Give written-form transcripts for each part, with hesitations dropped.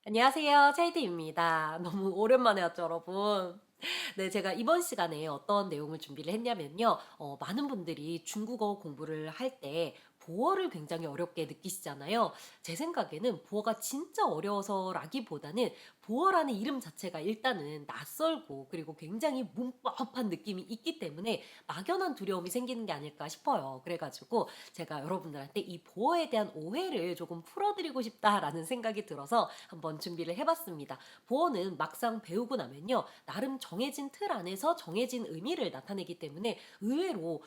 안녕하세요. 차이디입니다. 너무 오랜만에 왔죠, 여러분. 네, 제가 이번 시간에 어떤 내용을 준비를 했냐면요. 많은 분들이 중국어 공부를 할 때 보어를 굉장히 어렵게 느끼시잖아요. 제 생각에는 보어가 진짜 어려워서라기보다는 보어라는 이름 자체가 일단은 낯설고 그리고 굉장히 문법한 느낌이 있기 때문에 막연한 두려움이 생기는 게 아닐까 싶어요. 그래가지고 제가 여러분들한테 이 보어에 대한 오해를 조금 풀어드리고 싶다라는 생각이 들어서 한번 준비를 해봤습니다. 보어는 막상 배우고 나면요. 나름 정해진 틀 안에서 정해진 의미를 나타내기 때문에 의외로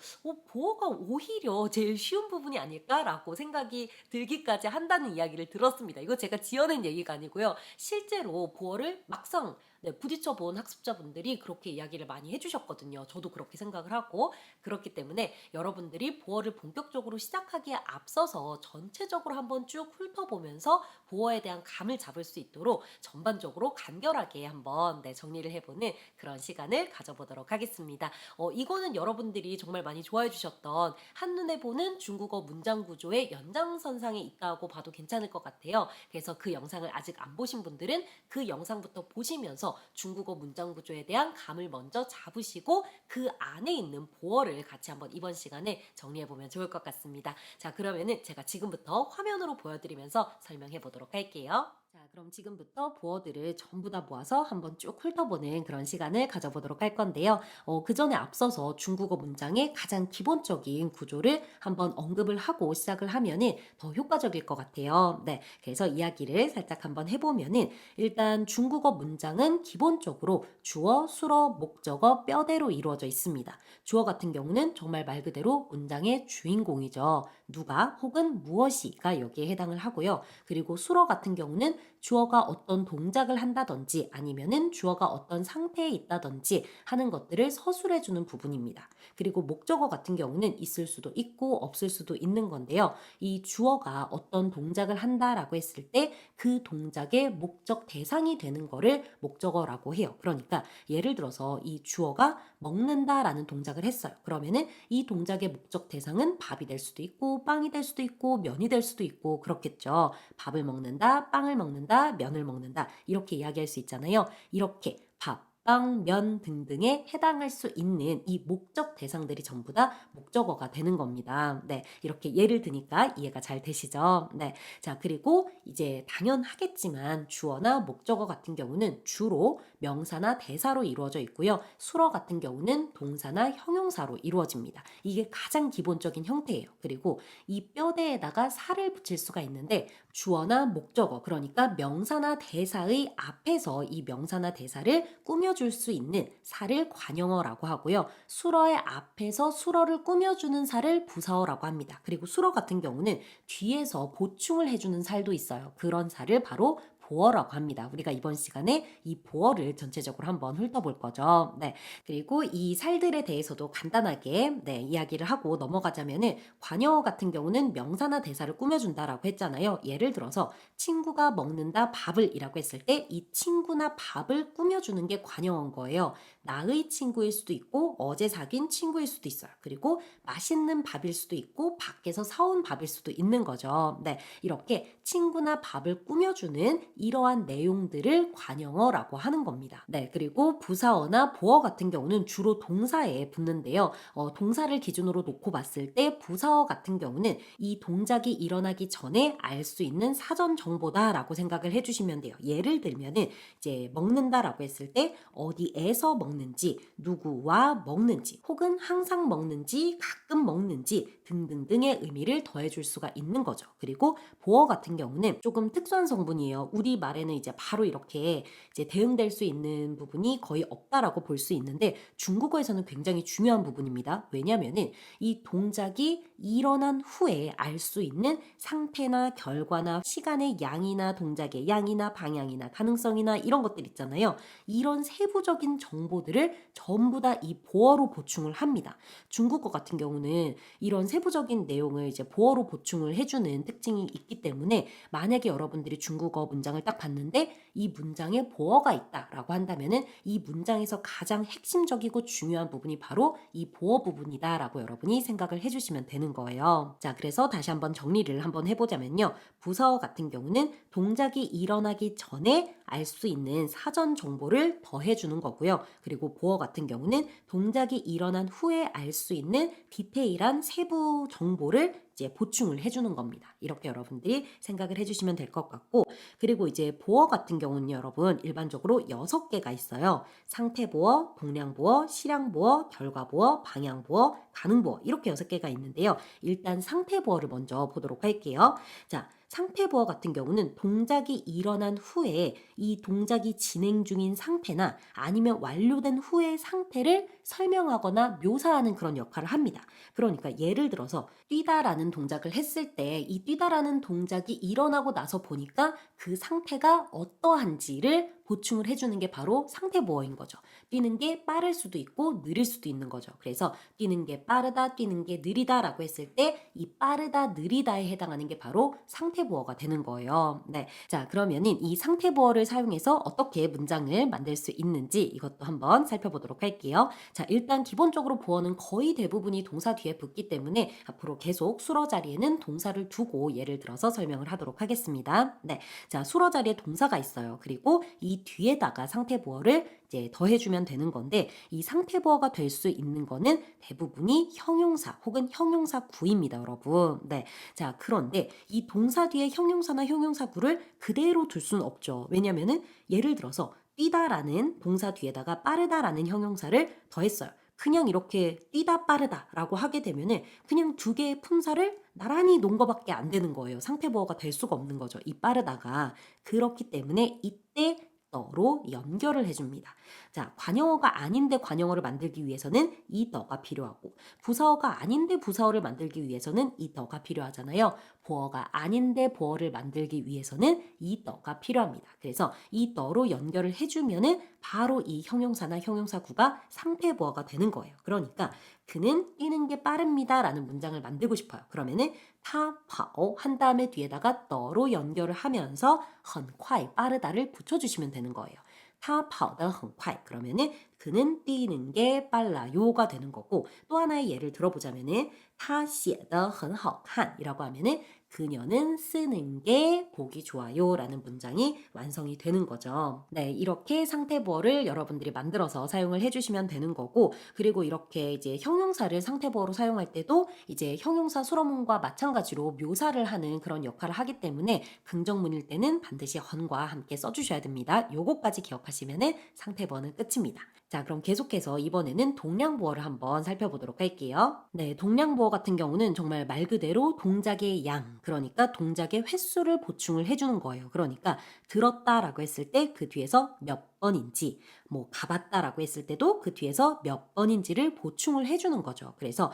보어가 오히려 제일 쉬운 부분이 아닐까라고 생각이 들기까지 한다는 이야기를 들었습니다. 이거 제가 지어낸 얘기가 아니고요. 실제로 보어를 막상 부딪혀 본 학습자분들이 그렇게 이야기를 많이 해주셨거든요. 저도 그렇게 생각을 하고 그렇기 때문에 여러분들이 보어를 본격적으로 시작하기에 앞서서 전체적으로 한번 쭉 훑어보면서 보어에 대한 감을 잡을 수 있도록 전반적으로 간결하게 한번 정리를 해보는 그런 시간을 가져보도록 하겠습니다. 이거는 여러분들이 정말 많이 좋아해 주셨던 한눈에 보는 중국어 문장 구조의 연장선상에 있다고 봐도 괜찮을 것 같아요. 그래서 그 영상을 아직 안 보신 분들은 그 영상부터 보시면서 중국어 문장 구조에 대한 감을 먼저 잡으시고 그 안에 있는 보어를 같이 한번 이번 시간에 정리해 보면 좋을 것 같습니다. 자, 그러면은 제가 지금부터 화면으로 보여드리면서 설명해 보도록 할게요. 자, 그럼 지금부터 보어들을 전부 다 모아서 한번 쭉 훑어보는 그런 시간을 가져보도록 할 건데요. 그 전에 앞서서 중국어 문장의 가장 기본적인 구조를 한번 언급을 하고 시작을 하면은 더 효과적일 것 같아요. 네, 그래서 이야기를 살짝 한번 해보면은 일단 중국어 문장은 기본적으로 주어, 수어, 목적어, 뼈대로 이루어져 있습니다. 주어 같은 경우는 정말 말 그대로 문장의 주인공이죠. 누가 혹은 무엇이가 여기에 해당을 하고요. 그리고 수어 같은 경우는 주어가 어떤 동작을 한다든지 아니면은 주어가 어떤 상태에 있다든지 하는 것들을 서술해 주는 부분입니다. 그리고 목적어 같은 경우는 있을 수도 있고 없을 수도 있는 건데요. 이 주어가 어떤 동작을 한다라고 했을 때 그 동작의 목적 대상이 되는 거를 목적어라고 해요. 그러니까 예를 들어서 이 주어가 먹는다라는 동작을 했어요. 그러면은 이 동작의 목적 대상은 밥이 될 수도 있고 빵이 될 수도 있고 면이 될 수도 있고 그렇겠죠. 밥을 먹는다, 빵을 먹는다, 면을 먹는다 이렇게 이야기할 수 있잖아요. 이렇게 밥, 빵, 면 등등에 해당할 수 있는 이 목적 대상들이 전부 다 목적어가 되는 겁니다. 네, 이렇게 예를 드니까 이해가 잘 되시죠? 네, 자 그리고 이제 당연하겠지만 주어나 목적어 같은 경우는 주로 명사나 대사로 이루어져 있고요. 수어 같은 경우는 동사나 형용사로 이루어집니다. 이게 가장 기본적인 형태예요. 그리고 이 뼈대에다가 살을 붙일 수가 있는데 주어나 목적어 그러니까 명사나 대사의 앞에서 이 명사나 대사를 꾸며줄 수 있는 살을 관형어라고 하고요. 수어의 앞에서 수어를 꾸며주는 살을 부사어라고 합니다. 그리고 수어 같은 경우는 뒤에서 보충을 해주는 살도 있어요. 그런 살을 바로 보어라고 합니다. 우리가 이번 시간에 이 보어를 전체적으로 한번 훑어볼 거죠. 네. 그리고 이 살들에 대해서도 간단하게 이야기를 하고 넘어가자면은 관여 같은 경우는 명사나 대사를 꾸며준다라고 했잖아요. 예를 들어서 친구가 먹는다 밥을 이라고 했을 때 이 친구나 밥을 꾸며주는 게 관여인 거예요. 나의 친구일 수도 있고 어제 사귄 친구일 수도 있어요. 그리고 맛있는 밥일 수도 있고 밖에서 사온 밥일 수도 있는 거죠. 네, 이렇게 친구나 밥을 꾸며주는 이러한 내용들을 관형어라고 하는 겁니다. 네, 그리고 부사어나 보어 같은 경우는 주로 동사에 붙는데요. 동사를 기준으로 놓고 봤을 때 부사어 같은 경우는 이 동작이 일어나기 전에 알 수 있는 사전 정보다라고 생각을 해주시면 돼요. 예를 들면은 이제 먹는다라고 했을 때 어디에서 먹는지, 누구와 먹는지, 혹은 항상 먹는지, 가끔 먹는지 등등등의 의미를 더해줄 수가 있는 거죠. 그리고 보어 같은 경우는 조금 특수한 성분이에요. 우리 말에는 이제 바로 이렇게 이제 대응될 수 있는 부분이 거의 없다라고 볼 수 있는데 중국어에서는 굉장히 중요한 부분입니다. 왜냐면은 이 동작이 일어난 후에 알 수 있는 상태나 결과나 시간의 양이나 동작의 양이나 방향이나 가능성이나 이런 것들 있잖아요. 이런 세부적인 정보들을 전부 다 이 보어로 보충을 합니다. 중국어 같은 경우는 이런 세부적인 내용을 이제 보어로 보충을 해주는 특징이 있기 때문에 만약에 여러분들이 중국어 문장을 딱 봤는데 이 문장에 보어가 있다라고 한다면은 이 문장에서 가장 핵심적이고 중요한 부분이 바로 이 보어 부분이다라고 여러분이 생각을 해주시면 되는 거예요. 자, 그래서 다시 한번 정리를 한번 해보자면요. 부사어 같은 경우는 동작이 일어나기 전에 알 수 있는 사전 정보를 더해주는 거고요. 그리고 보어 같은 경우는 동작이 일어난 후에 알 수 있는 디테일한 세부 정보를 이제 보충을 해주는 겁니다. 이렇게 여러분들이 생각을 해주시면 될 것 같고, 그리고 이제 보어 같은 경우는 여러분 일반적으로 6개가 있어요. 상태보어, 동량보어, 실향보어, 결과보어, 방향보어, 가능보어 이렇게 6개가 있는데요. 일단 상태보어를 먼저 보도록 할게요. 자, 상태보어 같은 경우는 동작이 일어난 후에 이 동작이 진행 중인 상태나 아니면 완료된 후의 상태를 설명하거나 묘사하는 그런 역할을 합니다. 그러니까 예를 들어서 뛰다라는 동작을 했을 때 이 뛰다라는 동작이 일어나고 나서 보니까 그 상태가 어떠한지를 보충을 해주는 게 바로 상태보어인 거죠. 뛰는 게 빠를 수도 있고 느릴 수도 있는 거죠. 그래서 뛰는 게 빠르다, 뛰는 게 느리다라고 했을 때 이 빠르다, 느리다에 해당하는 게 바로 상태보어가 되는 거예요. 네, 자 그러면은 이 상태보어를 사용해서 어떻게 문장을 만들 수 있는지 이것도 한번 살펴보도록 할게요. 자, 일단 기본적으로 보어는 거의 대부분이 동사 뒤에 붙기 때문에 앞으로 계속 수러 자리에는 동사를 두고 예를 들어서 설명을 하도록 하겠습니다. 네, 자 수러 자리에 동사가 있어요. 그리고 이 뒤에다가 상태보어를 이제 더해주면 되는 건데 이 상태보어가 될 수 있는 거는 대부분이 형용사 혹은 형용사 구입니다, 여러분. 네, 자 그런데 이 동사 뒤에 형용사나 형용사 구를 그대로 둘 수는 없죠. 왜냐면은 예를 들어서 뛰다라는 동사 뒤에다가 빠르다라는 형용사를 더했어요. 그냥 이렇게 뛰다 빠르다라고 하게 되면은 그냥 두 개의 품사를 나란히 놓은 거밖에 안 되는 거예요. 상태보어가 될 수가 없는 거죠. 이 빠르다가. 그렇기 때문에 이때 더로 연결을 해줍니다. 자, 관용어가 아닌데 관용어를 만들기 위해서는 이 더가 필요하고 부사어가 아닌데 부사어를 만들기 위해서는 이 더가 필요하잖아요. 보어가 아닌데 보어를 만들기 위해서는 이 더가 필요합니다. 그래서 이 더로 연결을 해주면은 바로 이 형용사나 형용사구가 상태보어가 되는 거예요. 그러니까 그는 뛰는 게 빠릅니다 라는 문장을 만들고 싶어요. 그러면은 타파오 한 다음에 뒤에다가 더로 연결을 하면서 很快 빠르다를 붙여주시면 되는 거예요. 他跑得很快 그러면은 그는 뛰는 게 빨라요가 되는 거고 또 하나의 예를 들어보자면은 他写得很好看 이라고 하면은 그녀는 쓰는 게 보기 좋아요 라는 문장이 완성이 되는 거죠. 네, 이렇게 상태보어를 여러분들이 만들어서 사용을 해주시면 되는 거고 그리고 이렇게 이제 형용사를 상태보어로 사용할 때도 이제 형용사 수러문과 마찬가지로 묘사를 하는 그런 역할을 하기 때문에 긍정문일 때는 반드시 헌과 함께 써주셔야 됩니다. 요거까지 기억하시면은 상태보어는 끝입니다. 자, 그럼 계속해서 이번에는 동량보어를 한번 살펴보도록 할게요. 네, 동량보어 같은 경우는 정말 말 그대로 동작의 양, 그러니까 동작의 횟수를 보충을 해주는 거예요. 그러니까 들었다라고 했을 때 그 뒤에서 몇 번인지, 뭐 가봤다라고 했을 때도 그 뒤에서 몇 번인지를 보충을 해주는 거죠. 그래서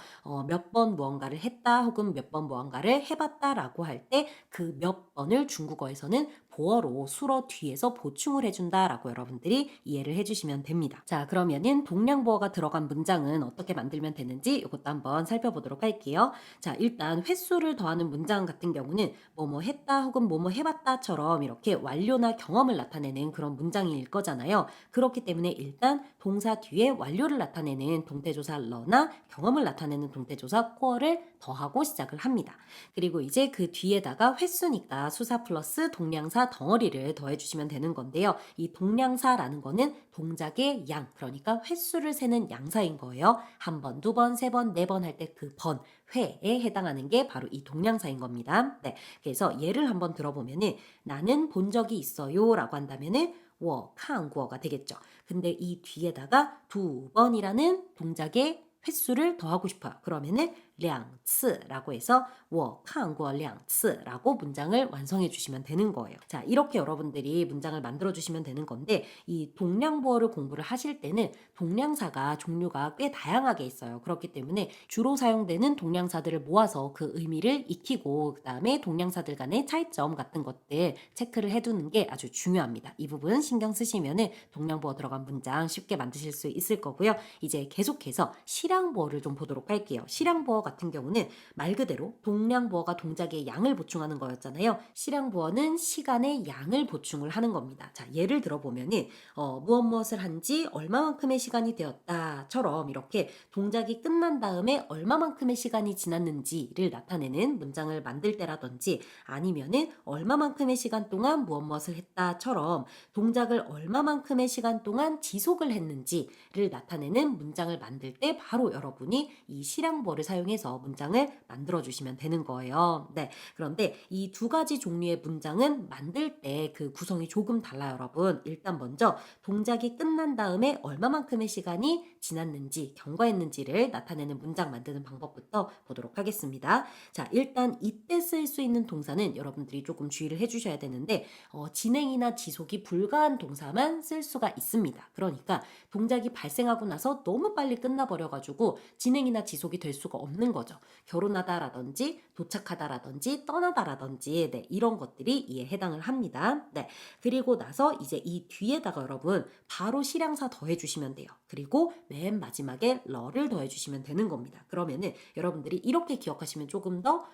몇 번 무언가를 했다 혹은 몇 번 무언가를 해봤다라고 할 때 그 몇 번을 중국어에서는 보어로 수러 뒤에서 보충을 해준다라고 여러분들이 이해를 해주시면 됩니다. 자, 그러면은 동량보어가 들어간 문장은 어떻게 만들면 되는지 이것도 한번 살펴보도록 할게요. 자, 일단 횟수를 더하는 문장 같은 경우는 뭐뭐 했다 혹은 뭐뭐 해봤다처럼 이렇게 완료나 경험을 나타내는 그런 문장일 거잖아요. 그렇기 때문에 일단 동사 뒤에 완료를 나타내는 동태조사 러나 경험을 나타내는 동태조사 코어를 더하고 시작을 합니다. 그리고 이제 그 뒤에다가 횟수니까 수사 플러스 동량사 덩어리를 더해주시면 되는 건데요. 이 동량사라는 거는 동작의 양, 그러니까 횟수를 세는 양사인 거예요. 한 번, 두 번, 세 번, 네 번 할 때 그 번, 회에 해당하는 게 바로 이 동량사인 겁니다. 네, 그래서 예를 한번 들어보면은 나는 본 적이 있어요 라고 한다면은 我看过가 되겠죠. 근데 이 뒤에다가 두 번이라는 동작의 횟수를 더하고 싶어요. 그러면은 2次라고 해서 我看过2次라고 문장을 완성해 주시면 되는 거예요. 자, 이렇게 여러분들이 문장을 만들어 주시면 되는 건데 이 동량보어를 공부를 하실 때는 동량사가 종류가 꽤 다양하게 있어요. 그렇기 때문에 주로 사용되는 동량사들을 모아서 그 의미를 익히고 그 다음에 동량사들 간의 차이점 같은 것들 체크를 해두는 게 아주 중요합니다. 이 부분 신경 쓰시면은 동량보어 들어간 문장 쉽게 만드실 수 있을 거고요. 이제 계속해서 실향보어를 좀 보도록 할게요. 실향보어 같은 경우는 말 그대로 동량보어가 동작의 양을 보충하는 거였잖아요. 실량보어는 시간의 양을 보충을 하는 겁니다. 자, 예를 들어보면은 무엇을 한지 얼마만큼의 시간이 되었다처럼 이렇게 동작이 끝난 다음에 얼마만큼의 시간이 지났는지를 나타내는 문장을 만들 때라든지 아니면은 얼마만큼의 시간 동안 무엇을 했다처럼 동작을 얼마만큼의 시간 동안 지속을 했는지를 나타내는 문장을 만들 때 바로 여러분이 이 실량보어를 사용해서 문장을 만들어 주시면 되는 거예요. 네. 그런데 이 두 가지 종류의 문장은 만들 때 그 구성이 조금 달라요, 여러분. 일단 먼저 동작이 끝난 다음에 얼마만큼의 시간이 지났는지, 경과했는지를 나타내는 문장 만드는 방법부터 보도록 하겠습니다. 자, 일단 이때 쓸 수 있는 동사는 여러분들이 조금 주의를 해주셔야 되는데 진행이나 지속이 불가한 동사만 쓸 수가 있습니다. 그러니까 동작이 발생하고 나서 너무 빨리 끝나버려가지고 진행이나 지속이 될 수가 없는 거죠. 결혼하다라든지 도착하다라든지 떠나다라든지 네, 이런 것들이 이에 해당을 합니다. 네, 그리고 나서 이제 이 뒤에다가 여러분 바로 실향사 더해주시면 돼요. 그리고 맨 마지막에 러를 더해주시면 되는 겁니다. 그러면은 여러분들이 이렇게 기억하시면 조금 더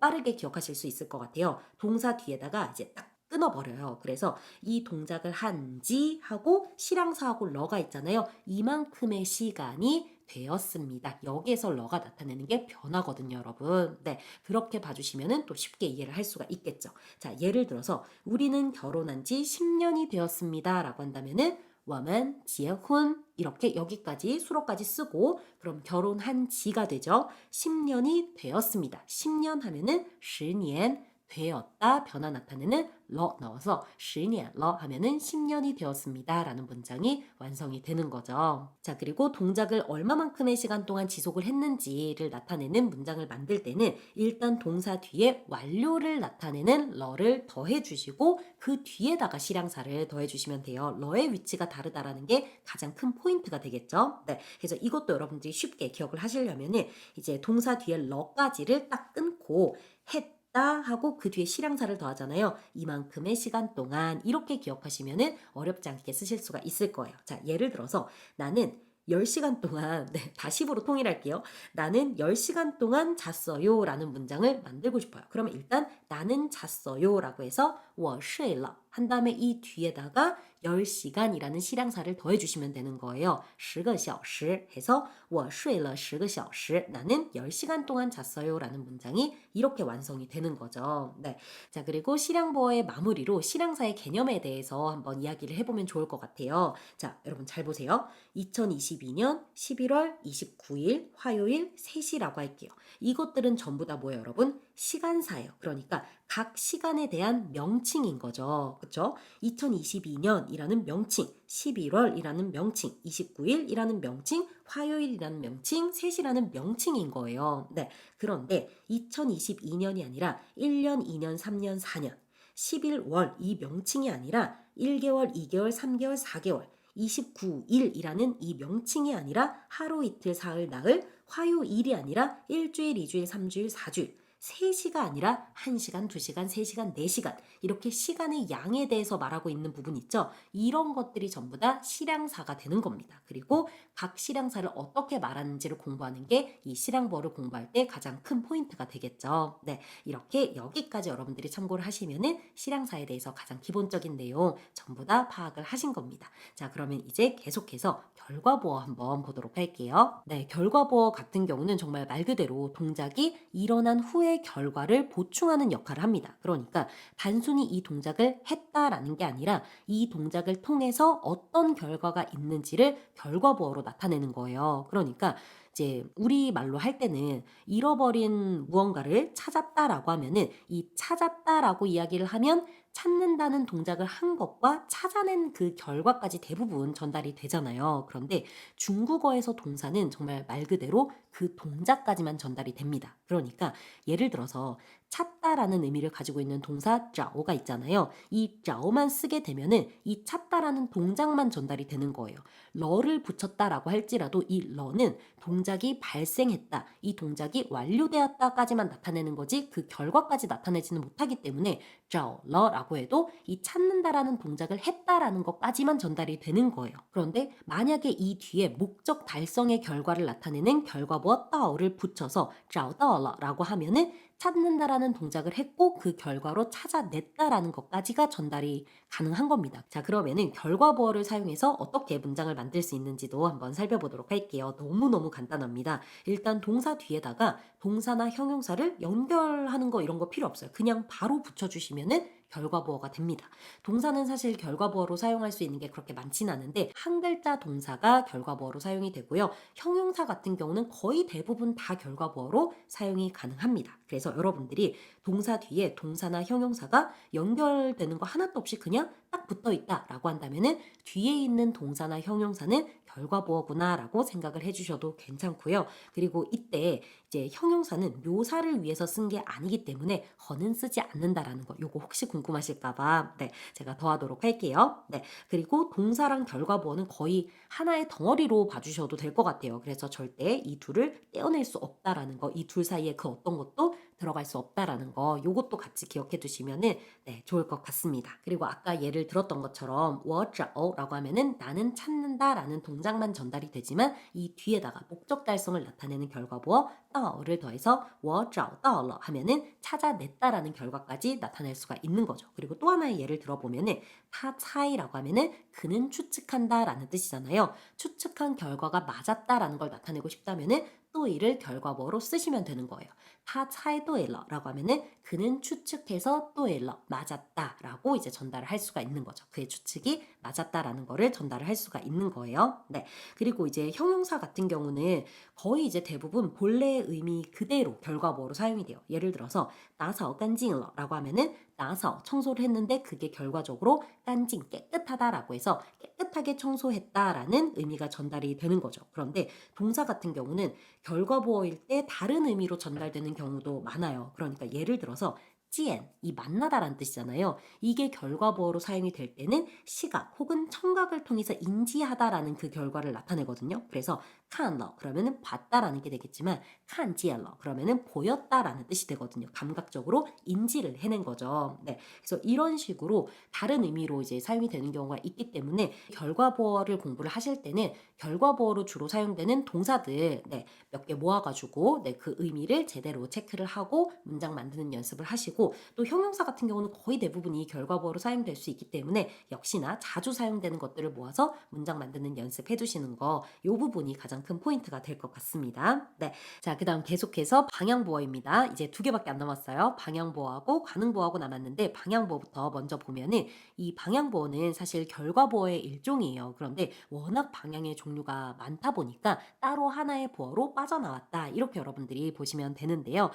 빠르게 기억하실 수 있을 것 같아요. 동사 뒤에다가 이제 딱 끊어버려요. 그래서 이 동작을 한지 하고 실향사하고 러가 있잖아요. 이만큼의 시간이 되었습니다. 여기에서 러가 나타내는 게 변화거든요, 여러분. 네, 그렇게 봐주시면 또 쉽게 이해를 할 수가 있겠죠. 자, 예를 들어서 우리는 결혼한 지 10년이 되었습니다 라고 한다면은 我们结婚 이렇게 여기까지 수로까지 쓰고 그럼 결혼한 지가 되죠. 10년이 되었습니다. 10년 하면은 10년 되었다 변화 나타내는 러 넣어서 10년 러 하면은 10년이 되었습니다 라는 문장이 완성이 되는 거죠. 자, 그리고 동작을 얼마만큼의 시간 동안 지속을 했는지를 나타내는 문장을 만들 때는 일단 동사 뒤에 완료를 나타내는 러를 더해 주시고 그 뒤에다가 실향사를 더해 주시면 돼요. 러의 위치가 다르다라는 게 가장 큰 포인트가 되겠죠. 네, 그래서 이것도 여러분들이 쉽게 기억을 하시려면은 이제 동사 뒤에 러까지를 딱 끊고 했다 하고 그 뒤에 실향사를 더하잖아요. 이만큼의 시간 동안 이렇게 기억하시면은 어렵지 않게 쓰실 수가 있을 거예요. 자, 예를 들어서 나는 10시간 동안 네, 다 10으로 통일할게요. 나는 10시간 동안 잤어요 라는 문장을 만들고 싶어요. 그러면 일단 나는 잤어요 라고 해서 我睡了 한 다음에 이 뒤에다가 10시간이라는 실향사를 더해주시면 되는 거예요. 10个小时 해서 我睡了 10个小时 나는 10시간 동안 잤어요 라는 문장이 이렇게 완성이 되는 거죠. 네. 자, 그리고 실향보어의 마무리로 실향사의 개념에 대해서 한번 이야기를 해보면 좋을 것 같아요. 자, 여러분 잘 보세요. 2022년 11월 29일 화요일 3시라고 할게요. 이것들은 전부 다 뭐예요, 여러분? 시간사예요. 그러니까 각 시간에 대한 명칭인 거죠. 그렇죠? 2022년이라는 명칭, 11월이라는 명칭, 29일이라는 명칭, 화요일이라는 명칭, 3시라는 명칭인 거예요. 네. 그런데 2022년이 아니라 1년, 2년, 3년, 4년, 11월 이 명칭이 아니라 1개월, 2개월, 3개월, 4개월, 29일이라는 이 명칭이 아니라 하루, 이틀, 사흘, 나흘, 화요일이 아니라 일주일, 2주일, 3주일, 4주일, 3시가 아니라 1시간, 2시간, 3시간, 4시간 이렇게 시간의 양에 대해서 말하고 있는 부분 있죠. 이런 것들이 전부 다 실향사가 되는 겁니다. 그리고 각 실향사를 어떻게 말하는지를 공부하는 게 이 실향보어를 공부할 때 가장 큰 포인트가 되겠죠. 네, 이렇게 여기까지 여러분들이 참고를 하시면은 실향사에 대해서 가장 기본적인 내용 전부 다 파악을 하신 겁니다. 자, 그러면 이제 계속해서 결과보어 한번 보도록 할게요. 네, 결과보어 같은 경우는 정말 말 그대로 동작이 일어난 후의 결과를 보충하는 역할을 합니다. 그러니까 단순히 이 동작을 했다라는 게 아니라 이 동작을 통해서 어떤 결과가 있는지를 결과보어로 나타내는 거예요. 그러니까 이제 우리말로 할 때는 잃어버린 무언가를 찾았다라고 하면은 이 찾았다라고 이야기를 하면 찾는다는 동작을 한 것과 찾아낸 그 결과까지 대부분 전달이 되잖아요. 그런데 중국어에서 동사는 정말 말 그대로 그 동작까지만 전달이 됩니다. 그러니까 예를 들어서 찾다라는 의미를 가지고 있는 동사 자오가 있잖아요. 이 자오만 쓰게 되면은 이 찾다라는 동작만 전달이 되는 거예요. 러를 붙였다라고 할지라도 이 러는 동작이 발생했다, 이 동작이 완료되었다까지만 나타내는 거지 그 결과까지 나타내지는 못하기 때문에 자오러라고 해도 이 찾는다라는 동작을 했다라는 것까지만 전달이 되는 거예요. 그런데 만약에 이 뒤에 목적 달성의 결과를 나타내는 결과 결과보어 到를 붙여서 找到了라고 하면은 찾는다라는 동작을 했고 그 결과로 찾아냈다라는 것까지가 전달이 가능한 겁니다. 자, 그러면은 결과보어를 사용해서 어떻게 문장을 만들 수 있는지도 한번 살펴보도록 할게요. 너무너무 간단합니다. 일단 동사 뒤에다가 동사나 형용사를 연결하는 거 이런 거 필요 없어요. 그냥 바로 붙여주시면은 결과보어가 됩니다. 동사는 사실 결과보어로 사용할 수 있는 게 그렇게 많진 않은데 한 글자 동사가 결과보어로 사용이 되고요. 형용사 같은 경우는 거의 대부분 다 결과보어로 사용이 가능합니다. 그래서 여러분들이 동사 뒤에 동사나 형용사가 연결되는 거 하나도 없이 그냥 딱 붙어 있다라고 한다면은 뒤에 있는 동사나 형용사는 결과보어구나 라고 생각을 해주셔도 괜찮고요. 그리고 이때 이제 형용사는 묘사를 위해서 쓴 게 아니기 때문에 허는 쓰지 않는다라는 거 요거 혹시 궁금하실까봐 네, 제가 더하도록 할게요. 네, 그리고 동사랑 결과보어는 거의 하나의 덩어리로 봐주셔도 될 것 같아요. 그래서 절대 이 둘을 떼어낼 수 없다라는 거, 이 둘 사이에 그 어떤 것도 들어갈 수 없다라는 거 요것도 같이 기억해 두시면은 네, 좋을 것 같습니다. 그리고 아까 예를 들었던 것처럼 我找라고 하면은 나는 찾는다라는 동작만 전달이 되지만 이 뒤에다가 목적 달성을 나타내는 결과보어 到를 더해서 我找到了 하면은 찾아냈다라는 결과까지 나타낼 수가 있는 거죠. 그리고 또 하나의 예를 들어보면은 他猜라고 하면은 그는 추측한다라는 뜻이잖아요. 추측한 결과가 맞았다라는 걸 나타내고 싶다면은 또 이를 결과보어로 쓰시면 되는 거예요. 他猜对了라고 하면은 그는 추측해서 对了 맞았다라고 이제 전달을 할 수가 있는 거죠. 그의 추측이 맞았다라는 거를 전달을 할 수가 있는 거예요. 네. 그리고 이제 형용사 같은 경우는 거의 이제 대부분 본래의 의미 그대로 결과보어로 사용이 돼요. 예를 들어서 打扫干净了라고 하면은 打扫 청소를 했는데 그게 결과적으로 깐징 깨끗하다라고 해서 깨끗하게 청소했다라는 의미가 전달이 되는 거죠. 그런데 동사 같은 경우는 결과보어일 때 다른 의미로 전달되는 경우도 많아요. 그러니까 예를 들어서 见, 이 만나다라는 뜻이잖아요. 이게 결과보어로 사용이 될 때는 시각 혹은 청각을 통해서 인지하다라는 그 결과를 나타내거든요. 그래서 看了 그러면은 봤다라는 게 되겠지만 看见了 그러면은 보였다라는 뜻이 되거든요. 감각적으로 인지를 해낸 거죠. 네. 그래서 이런 식으로 다른 의미로 이제 사용이 되는 경우가 있기 때문에 결과보어를 공부를 하실 때는 결과보어로 주로 사용되는 동사들 네, 몇 개 모아가지고 네, 그 의미를 제대로 체크를 하고 문장 만드는 연습을 하시고 또 형용사 같은 경우는 거의 대부분이 결과보어로 사용될 수 있기 때문에 역시나 자주 사용되는 것들을 모아서 문장 만드는 연습해 두시는 거 이 부분이 가장 큰 포인트가 될 것 같습니다. 네, 자, 그 다음 계속해서 방향보어입니다. 이제 두 개밖에 안 남았어요. 방향보어하고 가능보어하고 남았는데 방향보어부터 먼저 보면은 이 방향보어는 사실 결과보어의 일종이에요. 그런데 워낙 방향의 종류가 많다 보니까 따로 하나의 보어로 빠져나왔다. 이렇게 여러분들이 보시면 되는데요.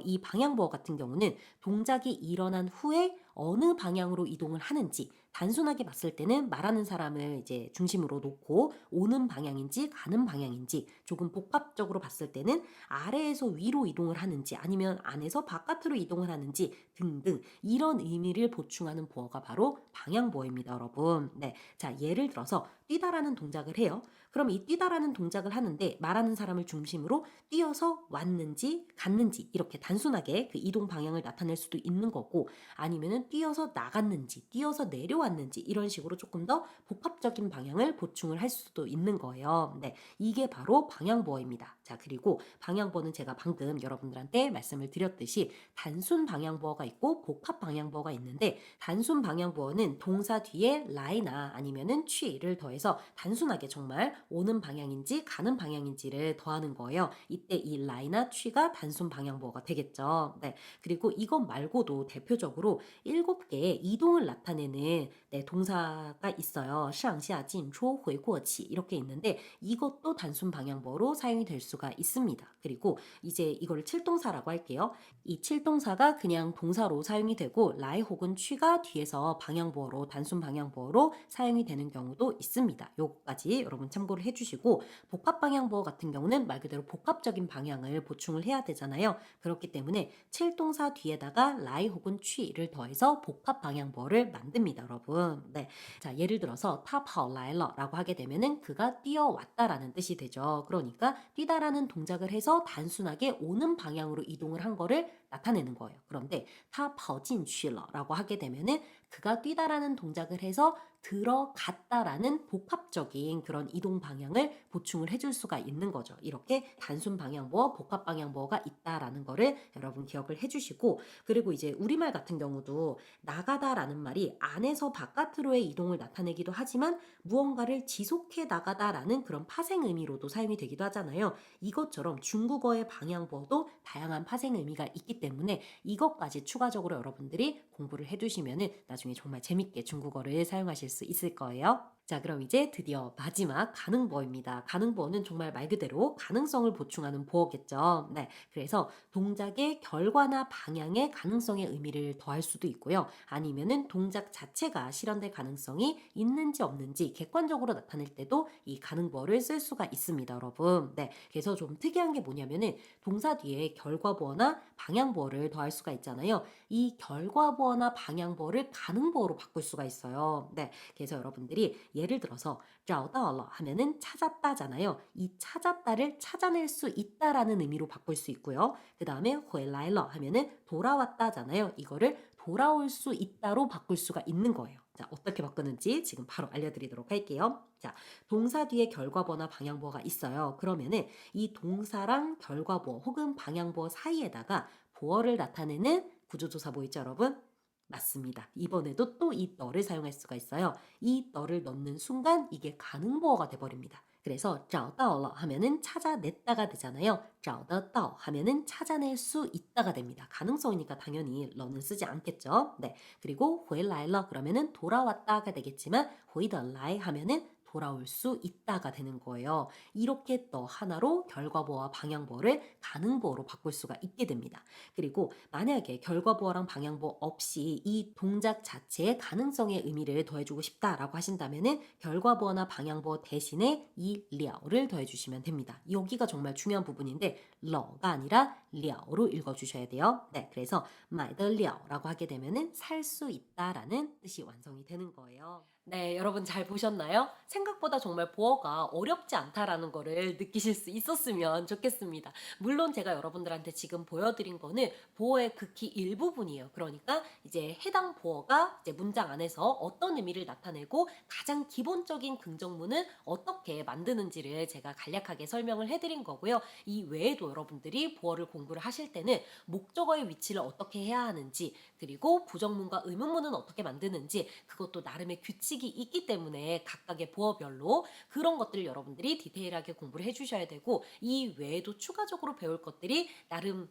이 방향보어 같은 경우는 동작이 일어난 후에 어느 방향으로 이동을 하는지 단순하게 봤을 때는 말하는 사람을 이제 중심으로 놓고 오는 방향인지 가는 방향인지 조금 복합적으로 봤을 때는 아래에서 위로 이동을 하는지 아니면 안에서 바깥으로 이동을 하는지 등등 이런 의미를 보충하는 보어가 바로 방향보어입니다, 여러분. 네. 자, 예를 들어서 뛰다라는 동작을 해요. 그럼 이 뛰다라는 동작을 하는데 말하는 사람을 중심으로 뛰어서 왔는지 갔는지 이렇게 단순하게 그 이동 방향을 나타낼 수도 있는 거고 아니면은 뛰어서 나갔는지 뛰어서 내려왔는지 이런 식으로 조금 더 복합적인 방향을 보충을 할 수도 있는 거예요. 네, 이게 바로 방향보어입니다. 자, 그리고 방향보어는 제가 방금 여러분들한테 말씀을 드렸듯이 단순 방향보어가 있고 복합 방향보어가 있는데 단순 방향보어는 동사 뒤에 라이나 아니면은 취를 더해서 단순하게 정말 오는 방향인지 가는 방향인지를 더하는 거예요. 이때 이 라이나 취가 단순 방향보어가 되겠죠. 네, 그리고 이것 말고도 대표적으로 7개의 이동을 나타내는 네, 동사가 있어요. 上下进出回过치 이렇게 있는데 이것도 단순 방향보어로 사용이 될 수가 있습니다. 그리고 이제 이거를 칠동사라고 할게요. 이 칠동사가 그냥 동사로 사용이 되고 라이 혹은 취가 뒤에서 방향보어로 단순 방향보어로 사용이 되는 경우도 있습니다. 요거까지 여러분 참고를 해주시고 복합 방향보어 같은 경우는 말 그대로 복합적인 방향을 보충을 해야 되잖아요. 그렇기 때문에 칠동사 뒤에다가 라이 혹은 취를 더해서 복합 방향보어를 만듭니다, 여러분. 네. 자, 예를 들어서 他跑来了라고 하게 되면은 그가 뛰어왔다라는 뜻이 되죠. 그러니까 뛰다라는 동작을 해서 단순하게 오는 방향으로 이동을 한 거를 나타내는 거예요. 그런데 他跑进去了라고 하게 되면은 그가 뛰다라는 동작을 해서 들어갔다라는 복합적인 그런 이동 방향을 보충을 해줄 수가 있는 거죠. 이렇게 단순 방향보어, 복합 방향보어가 있다라는 거를 여러분 기억을 해주시고, 그리고 이제 우리말 같은 경우도 나가다라는 말이 안에서 바깥으로의 이동을 나타내기도 하지만 무언가를 지속해 나가다라는 그런 파생 의미로도 사용이 되기도 하잖아요. 이것처럼 중국어의 방향보어도 다양한 파생 의미가 있기 때문에 이것까지 추가적으로 여러분들이 공부를 해두시면은 나중에 정말 재밌게 중국어를 사용하실 수 있을 거예요. 자, 그럼 이제 드디어 마지막 가능보어입니다. 가능보어는 정말 말 그대로 가능성을 보충하는 보어겠죠. 네. 그래서 동작의 결과나 방향의 가능성의 의미를 더할 수도 있고요. 아니면은 동작 자체가 실현될 가능성이 있는지 없는지 객관적으로 나타낼 때도 이 가능보어를 쓸 수가 있습니다, 여러분. 네. 그래서 좀 특이한 게 뭐냐면은 동사 뒤에 결과보어나 방향보어를 더할 수가 있잖아요. 이 결과보어나 방향보어를 가능보어로 바꿀 수가 있어요. 네. 그래서 여러분들이 예를 들어서 找到了 하면은 찾았다잖아요. 이 찾았다를 찾아낼 수 있다라는 의미로 바꿀 수 있고요. 그 다음에 回来了 하면은 돌아왔다잖아요. 이거를 돌아올 수 있다로 바꿀 수가 있는 거예요. 자, 어떻게 바꾸는지 지금 바로 알려드리도록 할게요. 자, 동사 뒤에 결과보어나 방향보어가 있어요. 그러면은 이 동사랑 결과보어 혹은 방향보어 사이에다가 보어를 나타내는 구조조사 뭐 있죠, 여러분? 맞습니다. 이번에도 또 이 너를 사용할 수가 있어요. 이 너를 넣는 순간 이게 가능보어가 돼버립니다. 그래서 找到了 하면은 찾아냈다가 되잖아요. 找得到 하면은 찾아낼 수 있다가 됩니다. 가능성이니까 당연히 러는 쓰지 않겠죠. 네. 그리고 回来了 그러면은 돌아왔다가 되겠지만 回得来 하면은 돌아올 수 있다가 되는 거예요. 이렇게 너 하나로 결과보어와 방향보어를 가능보어로 바꿀 수가 있게 됩니다. 그리고 만약에 결과보어랑 방향보어 없이 이 동작 자체의 가능성의 의미를 더해주고 싶다라고 하신다면은 결과보어나 방향보어 대신에 이 려를 더해주시면 됩니다. 여기가 정말 중요한 부분인데 러가 아니라 려로 읽어주셔야 돼요. 네, 그래서 买得了라고 하게 되면은 살 수 있다라는 뜻이 완성이 되는 거예요. 네, 여러분 잘 보셨나요? 생각보다 정말 보어가 어렵지 않다라는 거를 느끼실 수 있었으면 좋겠습니다. 물론 제가 여러분들한테 지금 보여드린 거는 보어의 극히 일부분이에요. 그러니까 이제 해당 보어가 이제 문장 안에서 어떤 의미를 나타내고 가장 기본적인 긍정문은 어떻게 만드는지를 제가 간략하게 설명을 해드린 거고요. 이 외에도 여러분들이 보어를 공부를 하실 때는 목적어의 위치를 어떻게 해야 하는지, 그리고 부정문과 의문문은 어떻게 만드는지, 그것도 나름의 규칙이 있기 때문에 각각의 보어별로 그런 것들을 여러분들이 디테일하게 공부를 해주셔야 되고, 이 외에도 추가적으로 배울 것들이 나름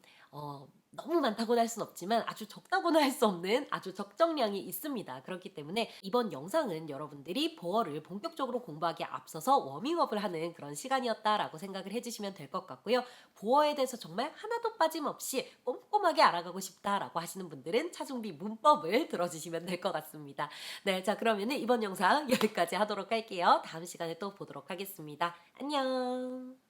너무 많다고는 할 수는 없지만 아주 적다고는 할 수 없는 아주 적정량이 있습니다. 그렇기 때문에 이번 영상은 여러분들이 보어를 본격적으로 공부하기에 앞서서 워밍업을 하는 그런 시간이었다라고 생각을 해주시면 될 것 같고요. 보어에 대해서 정말 하나도 빠짐없이 꼼꼼하게 알아가고 싶다라고 하시는 분들은 차준비 문법을 들어주시면 될 것 같습니다. 네, 자 그러면은 이번 영상 여기까지 하도록 할게요. 다음 시간에 또 보도록 하겠습니다. 안녕.